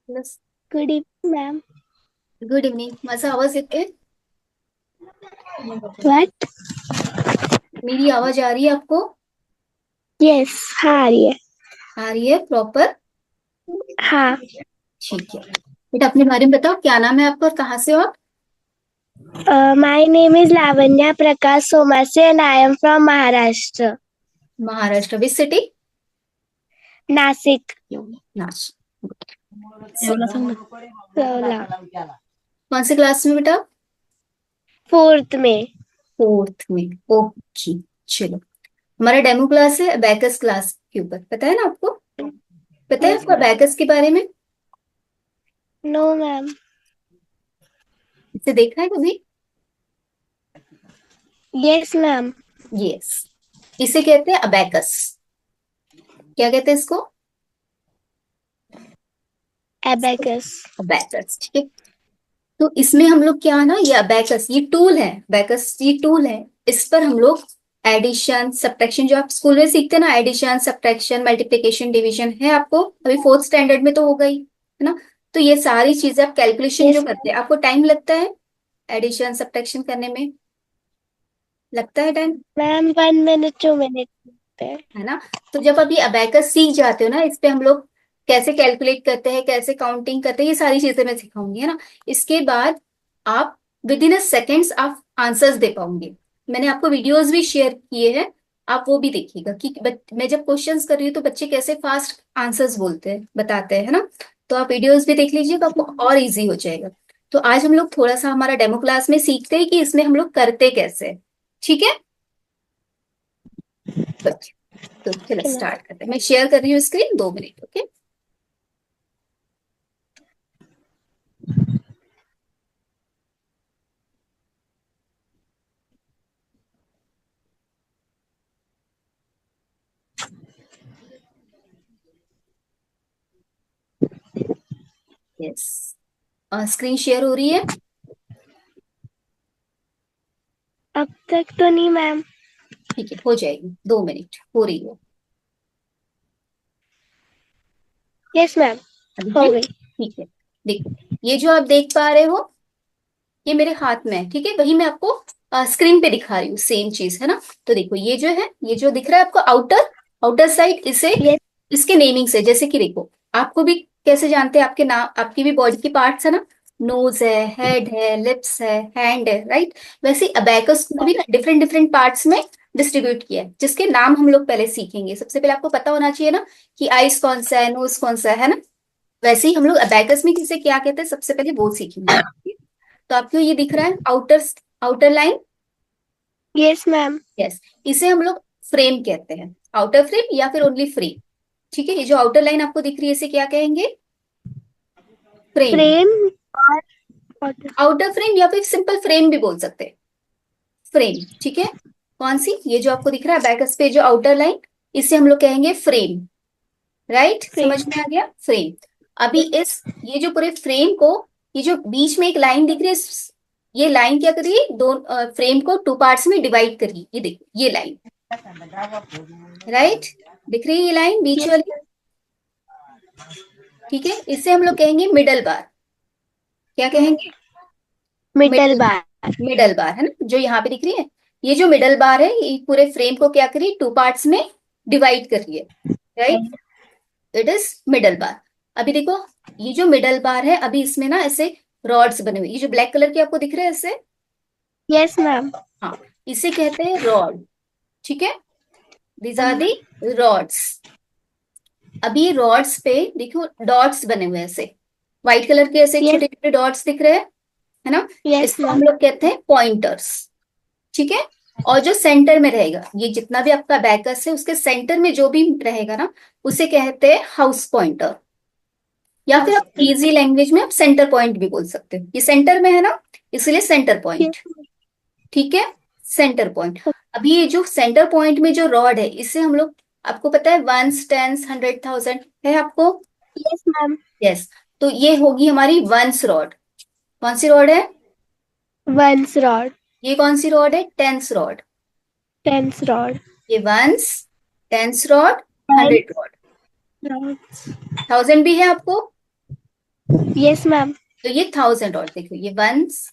Plus. Good evening ma'am. Good evening. माझा आवाज येतोय? व्हाट? मेरी आवाज आ रही है आपको? यस, हाँ आ रही है। आ रही है प्रॉपर? हाँ। ठीक है। बेटा अपने बारे में बताओ, क्या नाम है आपका और कहाँ से हो आप? My name is Lavanya Prakash Somase and I am from Maharashtra. Maharashtra, which city? Nashik. Nashik. Yeola सांग ना. येवला. कौन से क्लास में बेटा? फोर्थ में। फोर्थ में। ओके। चलो, हमारा डेमो क्लास है अबैकस क्लास के ऊपर, पता है ना आपको? पता है यस आपको मैम। अबैकस के बारे में? No ma'am. इसे देखा है कभी? Yes ma'am. यस। इसे कहते हैं अबैकस। क्या कहते हैं इसको? एबेकस। अबैकस, ठीक है। तो इसमें हम लोग क्या ना, ये अबैकस ये टूल है, अबैकस ये टूल है। इस पर हम लोग एडिशन सब्ट्रैक्शन, जो आप स्कूल में सीखते हैं ना, एडिशन सब्ट्रैक्शन मल्टीप्लिकेशन डिवीजन, है आपको अभी फोर्थ स्टैंडर्ड में तो हो गई है ना? तो ये सारी चीजें आप कैलकुलेशन जो यस करते हैं, आपको टाइम लगता है एडिशन सब्ट्रैक्शन करने में? लगता है टाइम, मैम, 1 मिनट 2 मिनट पे। है ना? तो जब अभी अबैकस सीख जाते हो ना, इस पे हम लोग कैसे कैलकुलेट करते हैं, कैसे काउंटिंग करते हैं, ये सारी चीजें मैं सिखाऊंगी, है ना? इसके बाद आप विद इन अ सेकेंड्स आप आंसर्स दे पाओगे। मैंने आपको वीडियोस भी शेयर किए हैं, आप वो भी देखिएगा कि मैं जब क्वेश्चंस कर रही हूँ तो बच्चे कैसे फास्ट आंसर्स बोलते हैं, बताते हैं, है ना? तो आप वीडियोस भी देख लीजिएगा, आपको और इजी हो जाएगा। तो आज हम लोग थोड़ा सा हमारा डेमो क्लास में सीखते हैं कि इसमें हम लोग करते कैसे हैं। ठीक है बच्चे? तो चलो ओके मैम। स्टार्ट करते हैं, मैं शेयर कर रही हूँ screen, 2 minute, okay? Yes, screen share हो रही है? अब तक तो नहीं मैम। ठीक है, हो जाएगी, 2 मिनट हो रही है यस मैम। अभी, हो है? गई। ठीक है। देखो, ये जो आप देख पा रहे हो, ये मेरे हाथ में है, ठीक है? वही मैं आपको स्क्रीन पे दिखा रही हूँ, सेम चीज, है ना? तो देखो, ये जो है, ये जो दिख रहा है आपको आउटर आउटर साइड, इसे यस। इसके नेमिंग से, जैसे कि देखो, आपको भी कैसे जानते हैं, आपके नाम, आपकी भी बॉडी की पार्ट्स है ना, नोज है, हेड है, लिप्स है, हैंड है, राइट? वैसे अबैकस को भी ना डिफरेंट डिफरेंट पार्ट्स में डिस्ट्रीब्यूट किया है, जिसके नाम हम लोग पहले सीखेंगे। सबसे पहले आपको पता होना चाहिए ना कि आइस कौन सा है, नोज कौन सा है ना? वैसे ही हम लोग अबैकस में किसे क्या कहते हैं, सबसे पहले वो सीखेंगे। तो आपको ये दिख रहा है outer outer line? Yes ma'am. Yes. इसे हम लोग फ्रेम कहते हैं, आउटर फ्रेम या फिर ओनली फ्रेम। ठीक है, ये जो आउटर लाइन आपको दिख रही है, इसे क्या कहेंगे? फ्रेम। फ्रेम और water। आउटर फ्रेम या फिर सिंपल फ्रेम भी बोल सकते हैं, फ्रेम, ठीक है? कौन सी, ये जो आपको दिख रहा है बैकस पे जो आउटर लाइन, इसे हम लोग कहेंगे फ्रेम। राइट, समझ फ्रेम। में आ गया, फ्रेम। अभी इस, ये जो पूरे फ्रेम को, ये जो बीच में एक लाइन दिख रही है, ये लाइन क्या करिए, दो फ्रेम को टू पार्ट्स में डिवाइड करिए, ये देखो ये लाइन, राइट? दिख रही है ये लाइन बीच यस। वाली? ठीक है, इसे हम लोग कहेंगे मिडल बार। क्या कहेंगे? मिडल मिडल, बार। मिडल बार, है ना, जो यहाँ पे दिख रही है। ये जो मिडल बार है, ये पूरे फ्रेम को क्या करिए, टू पार्ट्स में डिवाइड कर रही है, राइट? इट इज मिडल बार। अभी देखो, ये जो मिडल बार है, अभी इसमें ना ऐसे रॉड्स बने हुए, ये जो ब्लैक कलर के आपको दिख रहे हैं ऐसे, यस मैम। हाँ, इसे कहते हैं रॉड। ठीक है, दीज आर दी रॉड्स। अभी ये रॉड्स पे देखो डॉट्स बने हुए हैं ऐसे, व्हाइट कलर के ऐसे यस। छोटे छोटे डॉट्स दिख रहे हैं, है ना? यस इसको हम मैम। लोग कहते हैं पॉइंटर्स। ठीक है, और जो सेंटर में रहेगा, ये जितना भी आपका बैकस है, उसके सेंटर में जो भी रहेगा ना, उसे कहते हैं हाउस पॉइंटर, या फिर हाउस। आप इजी लैंग्वेज में आप सेंटर पॉइंट भी बोल सकते हो। ये सेंटर में है ना, इसलिए सेंटर पॉइंट। यस। ठीक है, सेंटर पॉइंट। अभी ये जो सेंटर पॉइंट में जो रॉड है, इसे हम लोग, आपको पता है वंस, टेंस, हंड्रेड, थाउजेंड, है आपको? Yes ma'am. यस। तो ये होगी हमारी वंस रॉड। कौन सी रॉड है? Ones rod. ये कौन सी रॉड है? Tens rod. Tens rod. ये ones, tens rod, tens hundred rod, rods. Thousand भी है आपको? Yes, ma'am. तो ये 1000 रॉड, देखो ये वंस,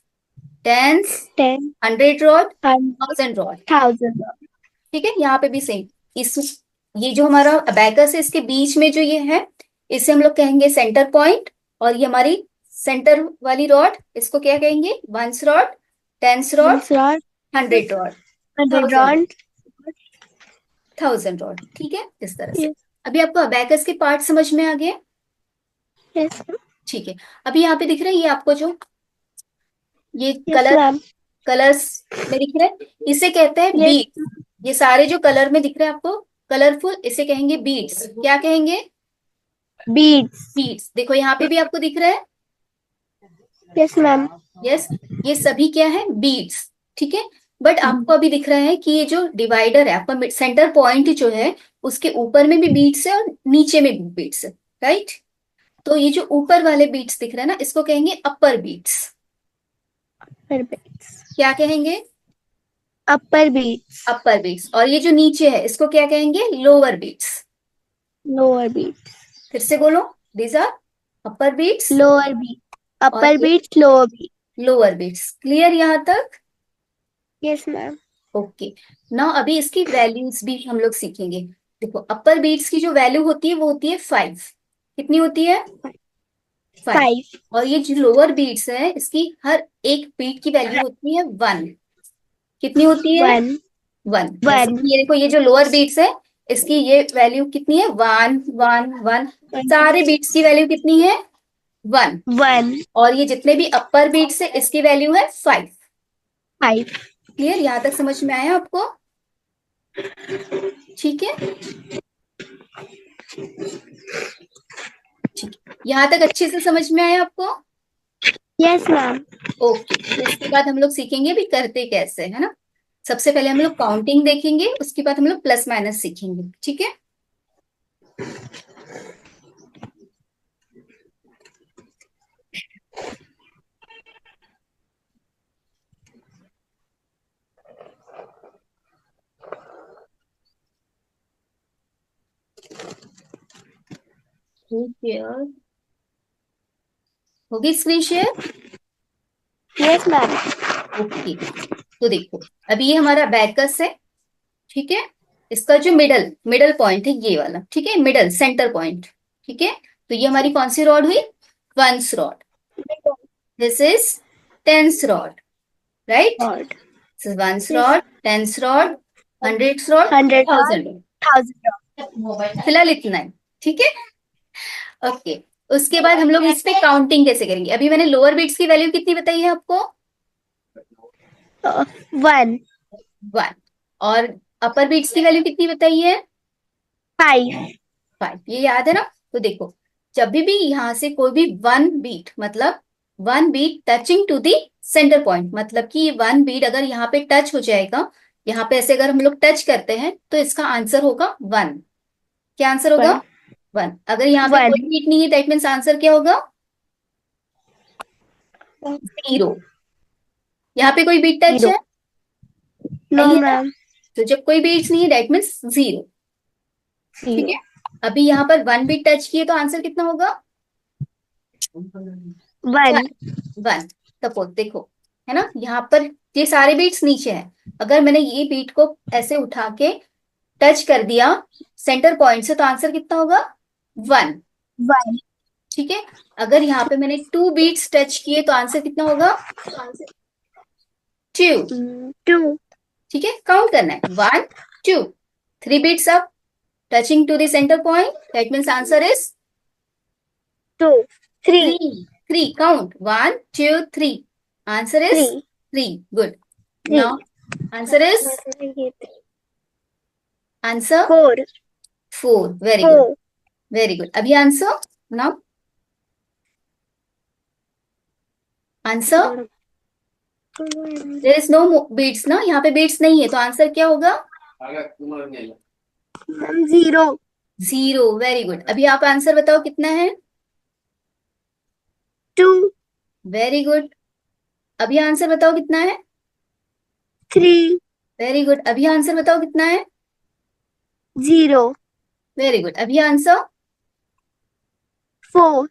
टेंस, 10, 100 रॉड, 100, 1000 रॉड। 1000. ठीक है, यहाँ पे भी सेम। इस ये जो हमारा अबैकस है, इसके बीच में जो ये है, इसे हम लोग कहेंगे सेंटर पॉइंट। और ये हमारी सेंटर वाली रॉड, इसको क्या कहेंगे? Ones rod, tens rod, 100, 100 rod, 100 1000 round. 1000 rod. ठीक है, इस तरह से। Yes, अभी आपको अबैकस के पार्ट समझ में आ गए? yes, ठीक है। अभी यहाँ पे दिख रहा है ये आपको जो ये yes, कलर, ma'am. कलर्स में दिख रहा है, इसे कहते हैं Yes, बीट। ये सारे जो कलर में दिख रहे हैं आपको, कलरफुल, इसे कहेंगे बीट्स। क्या कहेंगे? beads. बीट्स। देखो यहाँ पे भी आपको दिख रहा है। Yes, ma'am. यस, ये सभी क्या है? बीट्स। ठीक है। बट आपको अभी दिख रहा है कि ये जो डिवाइडर है आपका, सेंटर पॉइंट जो है, उसके ऊपर में भी बीट्स है और नीचे में भी बीट्स है। राइट। तो ये जो ऊपर वाले बीट्स दिख रहे हैं ना, इसको कहेंगे अपर बीट्स। Upper beads. क्या कहेंगे? Upper beads. Upper beads. और ये जो नीचे है, इसको क्या कहेंगे? Lower beads. Lower beads. फिर से बोलो। These are upper beads Lower bead. और Upper ये beads, lower bead. Lower beads. Clear यहाँ तक? Yes, ma'am. ओके। ना अभी इसकी वैल्यूज भी हम लोग सीखेंगे। देखो अपर बीट्स की जो वैल्यू होती है वो होती है 5। कितनी होती है? 5। 5. और ये जो लोअर बीट्स है, इसकी हर एक बीट की वैल्यू होती है 1। कितनी होती है? 1. 1। जैसे 1. कि ये देखो, ये जो लोअर बीट्स है, इसकी ये वैल्यू कितनी है? 1 1 1। सारे बीट्स की वैल्यू कितनी है? 1। 1. और ये जितने भी अपर बीट्स है, इसकी वैल्यू है 5। 5. क्लियर? यहां तक समझ में आया आपको? ठीक है। ठीक है, यहाँ तक अच्छे से समझ में आया आपको? Yes, ma'am. ओके। तो इसके बाद हम लोग सीखेंगे भी करते कैसे, है ना। सबसे पहले हम लोग काउंटिंग देखेंगे, उसके बाद हम लोग प्लस माइनस सीखेंगे। ठीक है। शेयर होगी screen share? Yes, ma'am. Okay. तो देखो, अभी ये हमारा बैकस है। ठीक है। इसका जो मिडल मिडल पॉइंट है ये वाला, ठीक है, मिडल सेंटर पॉइंट। ठीक है। तो ये हमारी कौन सी रॉड हुई? Ones rod. This is tens rod. Right. Rod. Ones Yes. Rod, tens rod, hundreds rod, 100 rod. Thousand rod. 1000 फिलहाल इतना है। ठीक है। ओके। उसके बाद हम लोग इस पे काउंटिंग कैसे करेंगे? अभी मैंने लोअर बीट्स की वैल्यू कितनी बताई है आपको? rod. 1. 1। और अपर बीट्स की वैल्यू कितनी बताई है? 5. 5। ये याद है ना? तो देखो, जब भी यहाँ से कोई भी वन बीट, मतलब one beat touching to the centre point, मतलब कि ये वन बीट अगर यहाँ पे टच हो जाएगा, यहाँ पे ऐसे अगर हम लोग टच करते हैं, तो इसका आंसर होगा 1। क्या आंसर होगा? 1. 1। अगर यहाँ पे कोई 1. बीट नहीं है, दैट मीन्स आंसर क्या होगा? 0। यहाँ पे कोई बीट टच 0. है? नहीं No, है ना? ma'am. तो जब कोई बीट्स नहीं है, दैट मीन्स 0। ठीक 0. है। अभी यहाँ पर वन बीट टच किए तो आंसर कितना होगा? 1। 1. 1। सपोज देखो, है ना, यहाँ पर ये सारे बीट्स नीचे हैं। अगर मैंने ये बीट को ऐसे उठा के टच कर दिया सेंटर पॉइंट से, तो आंसर कितना होगा? 1। 1. ठीक है। अगर यहाँ पे मैंने टू बीट्स टच किए तो आंसर कितना होगा? 2। 2. ठीक है, काउंट करना है। 1 2। 3 beats up, touching to the centre point, that means answer is 2. 3. 3। 3 count, 1 2 3। Answer is 3. 3। Good. 3. Now answer is, answer 4. 4। Very good. 4. Very good. अभी answer now, answer there is no beats no, यहाँ पे beats नहीं है, तो answer क्या होगा? 0. 0। Very good. अभी आप आंसर बताओ कितना है? 2. Very good. अभी आंसर बताओ कितना है? 3. Very good. अभी आंसर बताओ कितना है? 0. Very good. अभी आंसर? 4.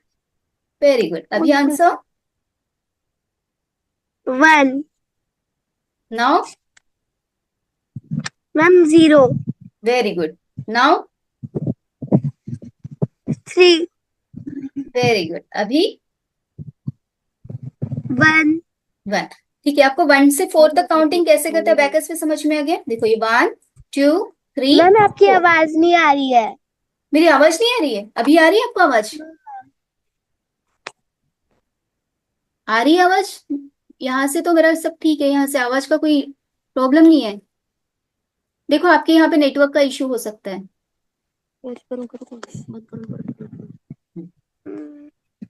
Very good. अभी answer 1. Now. Ma'am 0. Very good. Now. 3. Very good. अभी 1. 1। ठीक है, आपको 1 से 4 तक काउंटिंग कैसे करते हैं बैकस पे समझ में आ गया? देखो ये 1 2 3 मैम आपकी 4। आवाज नहीं आ रही है। मेरी आवाज नहीं आ रही है? अभी आ रही है आपको आवाज? आ रही है आवाज? यहाँ से तो मेरा सब ठीक है, यहाँ से आवाज का कोई प्रॉब्लम नहीं है। देखो आपके यहाँ पे नेटवर्क का इशू हो सकता है।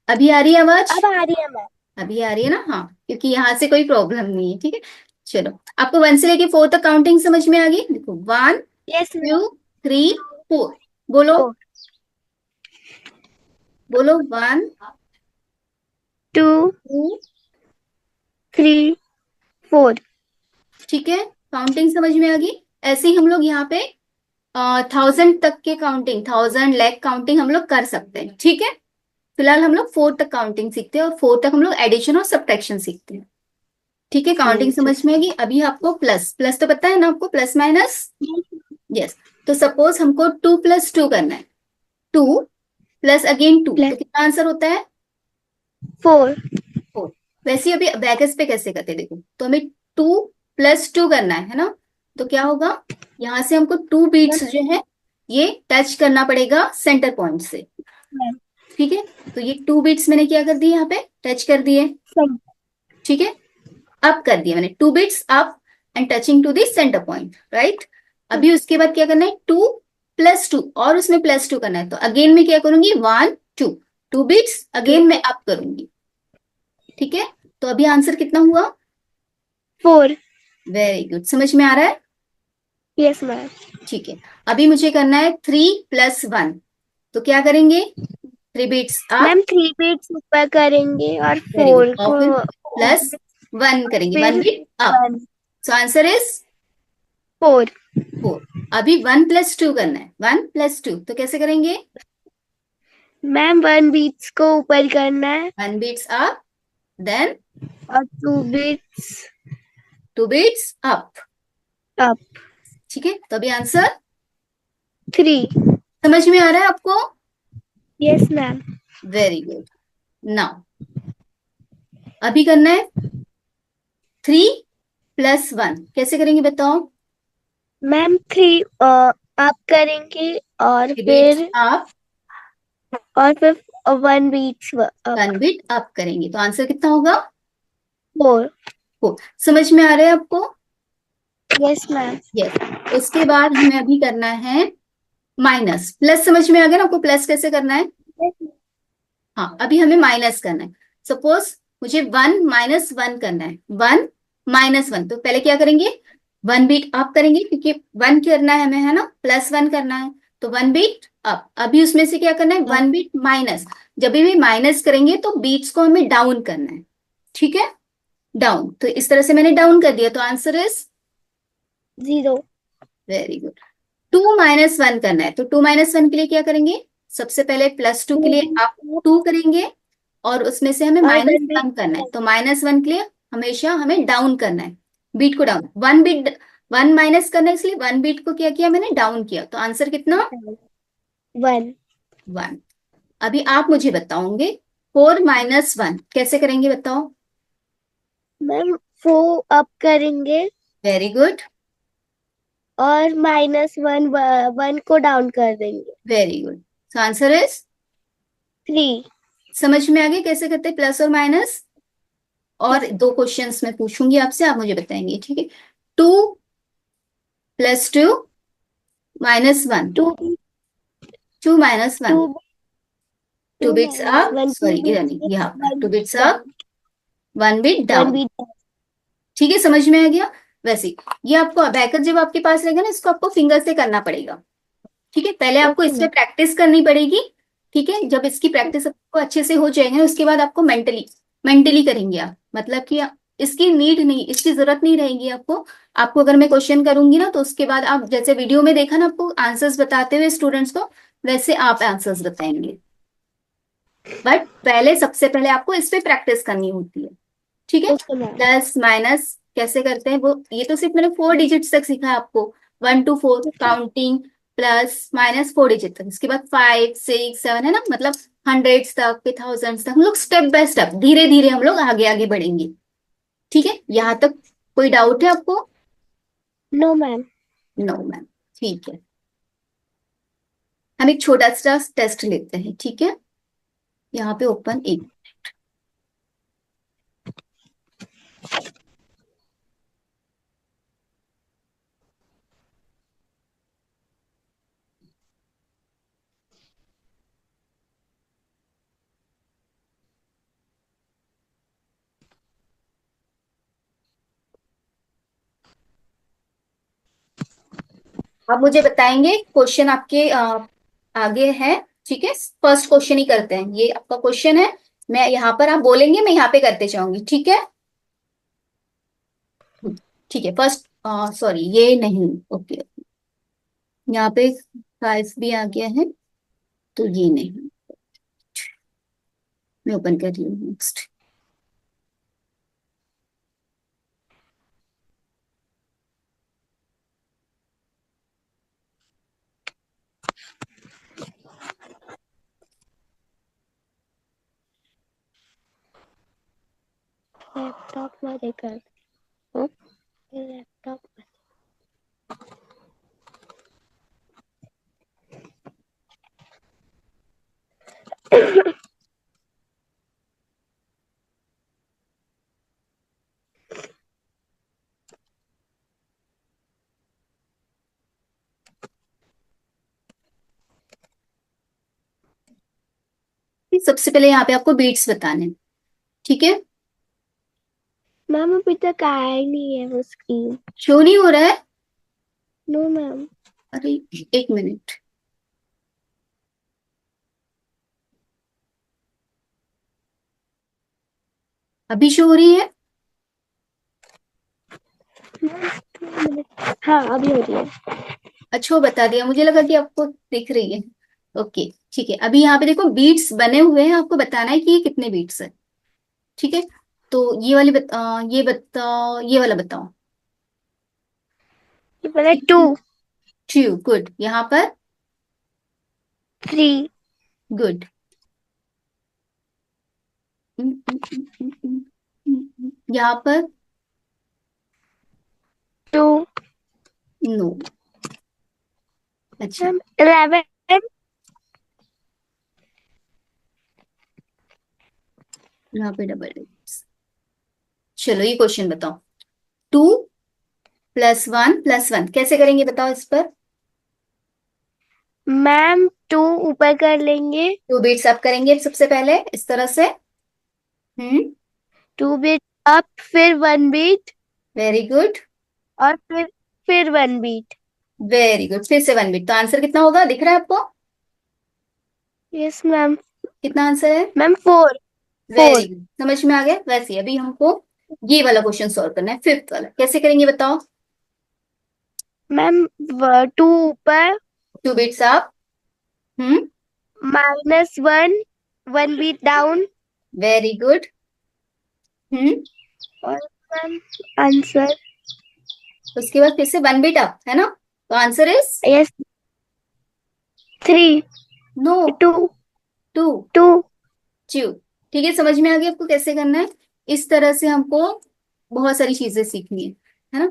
अभी आ रही है आवाज? अब आ रही है मैम। अभी आ रही है ना? हाँ, क्योंकि यहाँ से कोई प्रॉब्लम नहीं है। ठीक है, चलो। आपको 1 से लेके 4 तक काउंटिंग समझ में आ गई? देखो 1 यस 2 3 4। बोलो, मैम। बोलो। 1 2 2। 3 4। ठीक है, काउंटिंग समझ में आ गई। ऐसे ही हम लोग यहाँ पे 1000 तक के काउंटिंग, 1000 लैख काउंटिंग हम लोग कर सकते हैं। ठीक है, फिलहाल हम लोग 4 तक काउंटिंग सीखते हैं, और 4 तक हम लोग एडिशन और सब्ट्रैक्शन सीखते हैं। ठीक है, काउंटिंग समझ में आ गई। अभी आपको प्लस प्लस तो पता है ना आपको, प्लस माइनस। यस। तो सपोज हमको 2 + 2 करना है। 2 प्लस अगेन 2, तो प्लस कितना आंसर होता है? 4। 4। वैसे ही अभी बैकस पे कैसे करते हैं, देखो। तो हमें 2 + 2 करना है ना? तो क्या होगा, यहाँ से हमको 2 बीट्स जो है ये टच करना पड़ेगा सेंटर पॉइंट से। ठीक है, तो ये 2 बीट्स मैंने क्या कर दिए, यहाँ पे टच कर दिए। ठीक है, अप कर दिया मैंने, 2 beats up and touching to the centre point, right. अभी उसके बाद क्या करना है, 2 + 2, और उसमें +2 करना है। तो अगेन मैं क्या करूंगी, 1 2, 2 बीट्स अगेन मैं अप करूंगी। ठीक है, तो अभी आंसर कितना हुआ? 4। वेरी गुड, समझ में आ रहा है? Yes ma'am. ठीक है, अभी मुझे करना है 3 + 1। तो क्या करेंगे, 3 बीट्स अप। मैम 3 बीट्स ऊपर करेंगे और वेरी गुड, 4 और को फिर +1 करेंगे, फिर 1 beat up. 1 so answer is 4। 4। अभी 1 + 2 करना है, 1 + 2, तो कैसे करेंगे? मैम 1 बीट्स को ऊपर करना है 1 बीट्स अप, देन और 2 बीट्स 2 बीट्स अप। अप। ठीक है, तो अभी आंसर 3। समझ में आ रहा है आपको? Yes ma'am. Very good. Now अभी करना है 3 + 1, कैसे करेंगे बताओ? मैम 3 अप करेंगे और 3 बीट्स फिर up, 1 beats up. 1 beat up करेंगे, तो आंसर कितना होगा? 4। समझ में आ रहा है आपको? Yes ma'am. यस। उसके बाद हमें अभी करना है माइनस प्लस। समझ में आ गया ना आपको, प्लस कैसे करना है? हाँ, अभी हमें माइनस करना है। सपोज मुझे 1 - 1 करना है, 1 - 1। तो पहले क्या करेंगे, 1 बीट अप करेंगे, क्योंकि 1 करना है हमें, है ना, +1 करना है। तो 1 बीट अप। अभी उसमें से क्या करना है, 1 बीट माइनस। जब भी माइनस करेंगे तो बीट्स को हमें डाउन करना है। ठीक है, डाउन। तो इस तरह से मैंने डाउन कर दिया, तो आंसर इज 0। Very good. 2 - 1 करना है, तो 2 - 1 के लिए क्या करेंगे, सबसे पहले +2 के लिए आप 2 करेंगे, और उसमें से हमें और माइनस 1 बीट वन करना है। तो -1 के लिए हमेशा हमें डाउन करना है, बीट को डाउन। 1 बीट, 1 माइनस करना है, इसलिए 1 बीट को क्या किया मैंने, डाउन किया। तो आंसर कितना? 1। 1। अभी आप मुझे बताओगे 4 - 1 कैसे करेंगे, बताओ? मैम 4 अप करेंगे वेरी गुड। और -1 को डाउन कर देंगे। Very good. So answer is 3। समझ में आ गया कैसे करते हैं प्लस और माइनस? और 2 क्वेश्चंस मैं पूछूंगी आपसे, आप मुझे बताएंगे। ठीक है, 2 + 2 - 1। 2 2 - 1, 2 2 2 बीट्स माइनस अप, 1 2 सॉरी इधर नहीं, बीट्स यहाँ पर 1 2 beat beats up, down. 1 beat 1 down. Beat ठीक है, समझ में आ गया? वैसे ये आपको अबैकस जब आपके पास रहेगा ना, इसको आपको फिंगर से करना पड़ेगा। ठीक है, पहले आपको ओके इस पे मैम। प्रैक्टिस करनी पड़ेगी। ठीक है, जब इसकी प्रैक्टिस आपको अच्छे से हो जाएगी ना, उसके बाद आपको मेंटली मेंटली करेंगे आप, मतलब कि इसकी नीड नहीं, इसकी जरूरत नहीं रहेगी आपको। आपको अगर मैं क्वेश्चन करूंगी ना, तो उसके बाद आप जैसे वीडियो में देखा ना आपको आंसर्स बताते हुए स्टूडेंट्स को, वैसे आप आंसर्स बताएंगे। बट पहले, सबसे पहले आपको इस पे प्रैक्टिस करनी होती है। ठीक है। Okay ma'am. प्लस माइनस कैसे करते हैं वो, ये तो सिर्फ मैंने 4 डिजिट्स तक सिखा है आपको। 1 to 4 counting, plus minus 4 digit तक। इसके बाद 5 6 7 है ना, मतलब हंड्रेड्स तक, फिर थाउजेंड्स तक। हम लोग स्टेप बाय स्टेप, धीरे धीरे हम लोग आगे आगे बढ़ेंगे। ठीक है, यहाँ तक कोई डाउट है आपको? No ma'am. No ma'am. ठीक है, हम एक छोटा सा टेस्ट लेते हैं। ठीक है, यहाँ पे ओपन एक। आप मुझे बताएंगे क्वेश्चन आपके आगे है। ठीक है, फर्स्ट क्वेश्चन ही करते हैं, ये आपका क्वेश्चन है। मैं यहाँ पर, आप बोलेंगे, मैं यहाँ पे करते जाऊंगी। ठीक है। हम्म, ठीक है, फर्स्ट, सॉरी ये नहीं। ओके, यहाँ पे 5 भी आ गया है, तो ये नहीं। मैं ओपन कर रही हूँ नेक्स्ट। लैपटॉप मध्ये कर. हं? लैपटॉप. सबसे पहले यहाँ पे आपको बीट्स बताने हैं। ठीक है, मैम अभी तक आया ही नहीं है वो स्क्रीन. शो नहीं हो रहा है? No ma'am. अरे, एक मिनट। अभी शो हो रही है? हाँ अभी हो रही है. अच्छा, वो बता दिया, मुझे लगा कि आपको दिख रही है। ओके, ठीक है। अभी यहाँ पे देखो बीट्स बने हुए हैं, आपको बताना है कि ये कितने बीट्स है। ठीक है, तो ये वाली ये बताओ, ये वाला बताओ। ये पहले 2. True, good. यहाँ पर 3. गुड। यहाँ पर 2. नो। अच्छा, मैम 11. यहाँ पे डबल डिजिट्स। चलो, ये क्वेश्चन बताओ। 2 + 1 + 1 कैसे करेंगे, बताओ इस पर। मैम 2 ऊपर कर लेंगे. 2 बीट्स अप करेंगे सबसे पहले, इस तरह से। हम्म। 2 बीट अप, फिर 1 बीट, वेरी गुड। और फिर 1 बीट. वेरी गुड, फिर से 1 बीट। तो आंसर कितना होगा, दिख रहा है आपको? Yes ma'am. कितना आंसर है? मैम 4. वेरी 4. गुड, समझ में आ गया। वैसे अभी हमको ये वाला क्वेश्चन सॉल्व करना है, फिफ्थ वाला। कैसे करेंगे बताओ। मैम 2 ऊपर, 2 beats up. Hmm. -1, 1 beat down. Very good. Hmm. और मैम आंसर. उसके बाद फिर से 1 बीट अप, है ना? तो answer is yes. 3. No. 2. Two. 2. Two. ठीक है, समझ में आ गया आपको कैसे करना है। इस तरह से हमको बहुत सारी चीजें सीखनी है ना?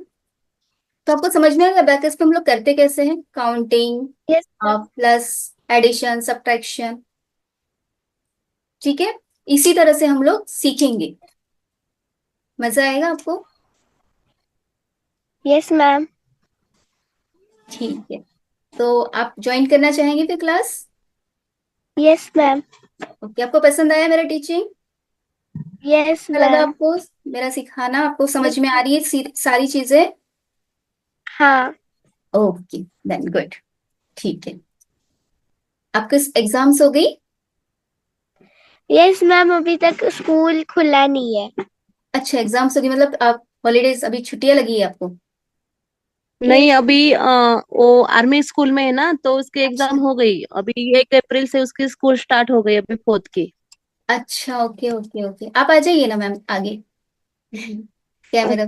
तो आपको समझ में आ गया अबेकस पे हम लोग करते कैसे हैं, counting, yes ma'am. Plus, addition, subtraction. ठीक है, इसी तरह से हम लोग सीखेंगे। मजा आएगा आपको? Yes ma'am. ठीक है, तो आप ज्वाइन करना चाहेंगे फिर क्लास? Yes ma'am. ओके, आपको पसंद आया मेरा टीचिंग? यस अच्छा लगा मैम. आपको मेरा सिखाना? आपको समझ में आ रही है सारी चीजें? हाँ. Okay, then good. ठीक है, आपके एग्जाम्स हो गई? यस मैम अभी तक स्कूल खुला नहीं है. अच्छा, एग्जाम्स हो गई, मतलब आप हॉलीडेज, अभी छुट्टियां लगी है आपको? नहीं, अभी वो आर्मी स्कूल में है ना, तो उसके एग्जाम अच्छा, हो गई। अभी 1 अप्रैल से उसकी स्कूल स्टार्ट हो गई, अभी 4th की। अच्छा, ओके ओके ओके, आप आ जाइए ना मैम आगे। कैमरा।